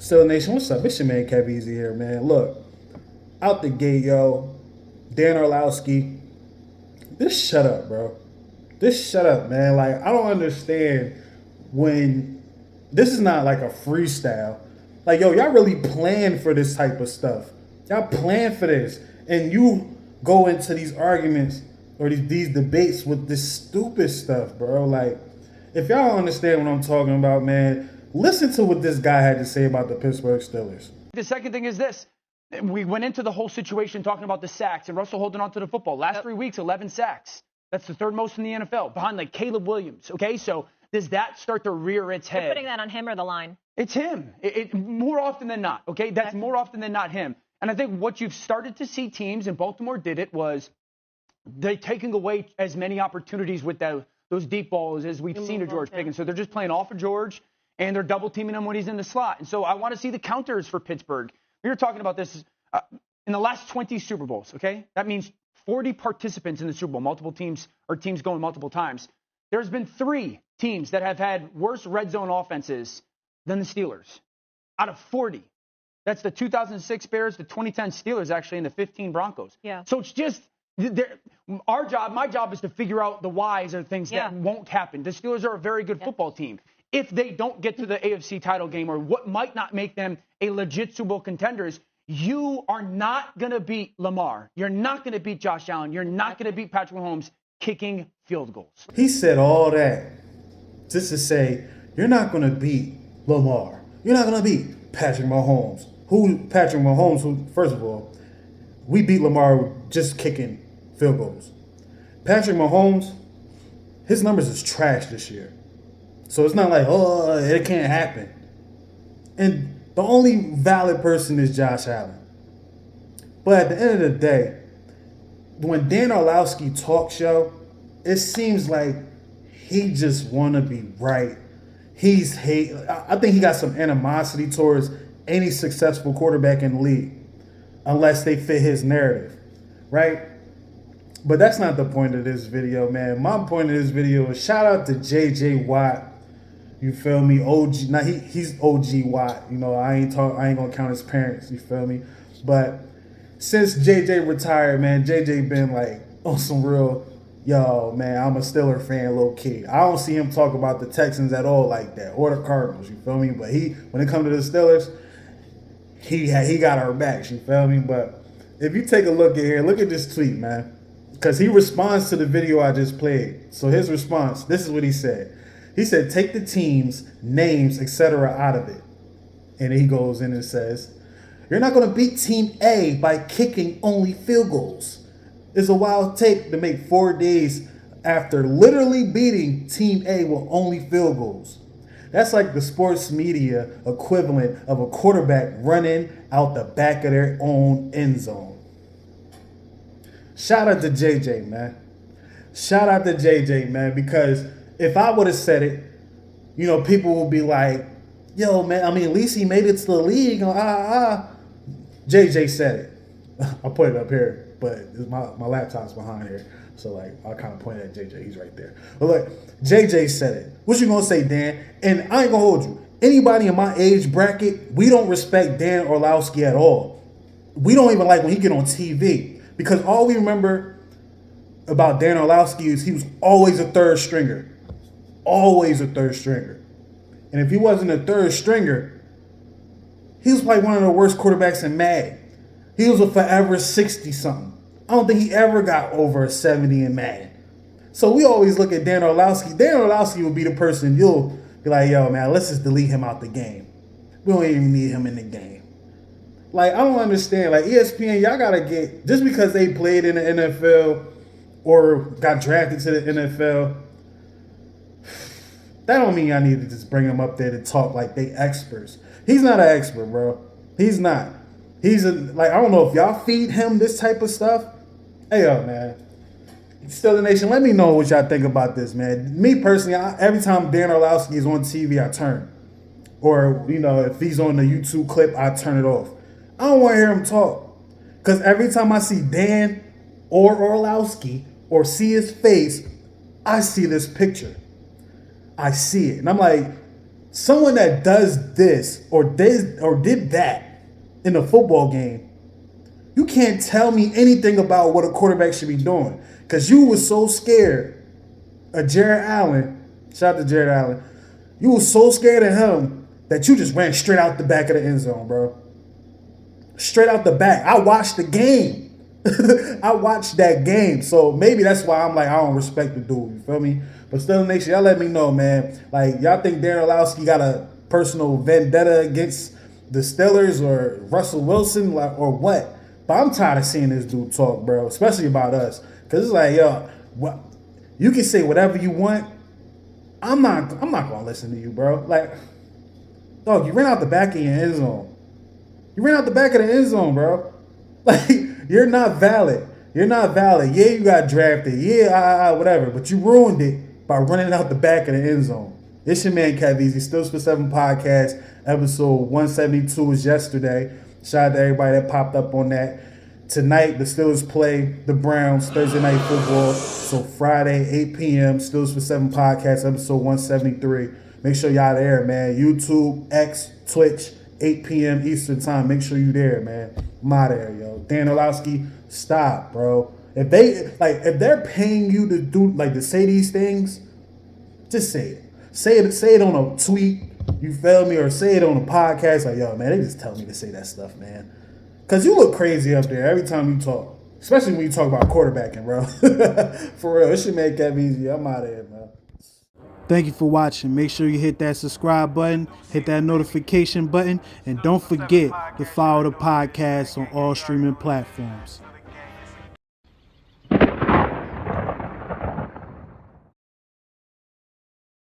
Still Nation, what's up? It's your man Kev Easy here, man. Look, out the gate, yo. Dan Orlovsky, just shut up, bro. Just shut up, man. Like, I don't understand when this is not like a freestyle. Like, yo, y'all really plan for this type of stuff. Y'all plan for this. And you go into these arguments or these debates with this stupid stuff, bro. Like, if y'all don't understand what I'm talking about, man, listen to what this guy had to say about the Pittsburgh Steelers. The second thing is this. We went into the whole situation talking about the sacks and Russell holding on to the football. Last 3 weeks, 11 sacks. That's the third most in the NFL, behind like Caleb Williams. Okay, so does that start to rear its head? You're putting that on him or the line? It's him. It more often than not. Okay, that's more often than not him. And I think what you've started to see teams, and Baltimore did it, was they taking away as many opportunities with those deep balls as we've seen to George Pickens. So they're just playing off of George, and they're double teaming him when he's in the slot. And so I want to see the counters for Pittsburgh. We were talking about this in the last 20 Super Bowls, okay? That means 40 participants in the Super Bowl, multiple teams or teams going multiple times. There's been 3 teams that have had worse red zone offenses than the Steelers out of 40. That's the 2006 Bears, the 2010 Steelers, actually, and the 15 Broncos. Yeah. So it's just my job is to figure out the whys of things that won't happen. The Steelers are a very good football team. If they don't get to the AFC title game or what might not make them a legit Super Bowl contenders, you are not going to beat Lamar. You're not going to beat Josh Allen. You're not going to beat Patrick Mahomes kicking field goals. He said all that just to say, you're not going to beat Lamar. You're not going to beat Patrick Mahomes. Patrick Mahomes, first of all, we beat Lamar just kicking field goals. Patrick Mahomes, his numbers is trash this year. So it's not like, oh, it can't happen. And the only valid person is Josh Allen. But at the end of the day, when Dan Orlovsky talks, yo, it seems like he just want to be right. I think he got some animosity towards any successful quarterback in the league, unless they fit his narrative, right? But that's not the point of this video, man. My point of this video is shout out to J.J. Watt. You feel me? OG. Now he's OG Watt. You know, I ain't gonna count his parents. You feel me? But since JJ retired, man, JJ been like on some real, yo, man, I'm a Steeler fan, low key. I don't see him talk about the Texans at all like that, or the Cardinals. You feel me? But when it comes to the Steelers, he got our backs. You feel me? But if you take a look at here, look at this tweet, man, because he responds to the video I just played. So his response, this is what he said. He said, take the teams, names, etc. out of it. And then he goes in and says, you're not going to beat Team A by kicking only field goals. It's a wild take to make 4 days after literally beating Team A with only field goals. That's like the sports media equivalent of a quarterback running out the back of their own end zone. Shout out to JJ, man. Shout out to JJ, man, because if I would have said it, you know, people will be like, yo, man, I mean, at least he made it to the league. JJ said it. I'll put it up here, but my laptop's behind here. So, like, I'll kind of point at JJ. He's right there. But, look, JJ said it. What you going to say, Dan? And I ain't going to hold you. Anybody in my age bracket, we don't respect Dan Orlovsky at all. We don't even like when he get on TV. Because all we remember about Dan Orlovsky is he was always a third stringer. Always a third stringer. And if he wasn't a third stringer, he was probably one of the worst quarterbacks in Madden. He was a forever 60-something. I don't think he ever got over a 70 in Madden. So we always look at Dan Orlovsky. Dan Orlovsky will be the person you'll be like, yo, man, let's just delete him out the game. We don't even need him in the game. Like, I don't understand. Like, ESPN, y'all got to get, just because they played in the NFL or got drafted to the NFL, that don't mean I need to just bring him up there to talk like they experts. He's not an expert, bro. He's not. He's like, I don't know if y'all feed him this type of stuff. Hey, yo, man. Still the Nation, let me know what y'all think about this, man. Me personally, every time Dan Orlovsky is on TV, I turn. Or, you know, if he's on the YouTube clip, I turn it off. I don't want to hear him talk. Because every time I see Dan or Orlovsky or see his face, I see this picture. I see it. And I'm like, Someone that does this or did that in a football game, you can't tell me anything about what a quarterback should be doing. Because you was so scared of Jared Allen. Shout out to Jared Allen. You was so scared of him that you just ran straight out the back of the end zone, bro. Straight out the back. I watched the game. I watched that game. So maybe that's why I'm like, I don't respect the dude. You feel me? But still, Nation, y'all let me know, man. Like, y'all think Darren Orlovsky got a personal vendetta against the Steelers or Russell Wilson, like, or what? But I'm tired of seeing this dude talk, bro, especially about us. Because it's like, yo, you can say whatever you want. I'm not gonna listen to you, bro. Like, dog, you ran out the back of your end zone. You ran out the back of the end zone, bro. Like, you're not valid. You're not valid. Yeah, you got drafted. Yeah, whatever. But you ruined it by running out the back of the end zone. It's your man, Cat Easy. Stills for 7 podcast. Episode 172 was yesterday. Shout out to everybody that popped up on that. Tonight, the Steelers play the Browns, Thursday Night Football. So Friday, 8 p.m., Steelers for 7 podcast, episode 173. Make sure y'all there, man. YouTube, X, Twitch, 8 p.m. Eastern time. Make sure you there, man. I'm out of there, yo. Dan Orlovsky, stop, bro. If they're paying you to do, like, to say these things, just say it. Say it on a tweet, you feel me? Or say it on a podcast. Like, yo, man, they just tell me to say that stuff, man. Because you look crazy up there every time you talk. Especially when you talk about quarterbacking, bro. For real. It should make that easy. I'm out of here, man. Thank you for watching. Make sure you hit that subscribe button, hit that notification button, and don't forget to follow the podcast on all streaming platforms.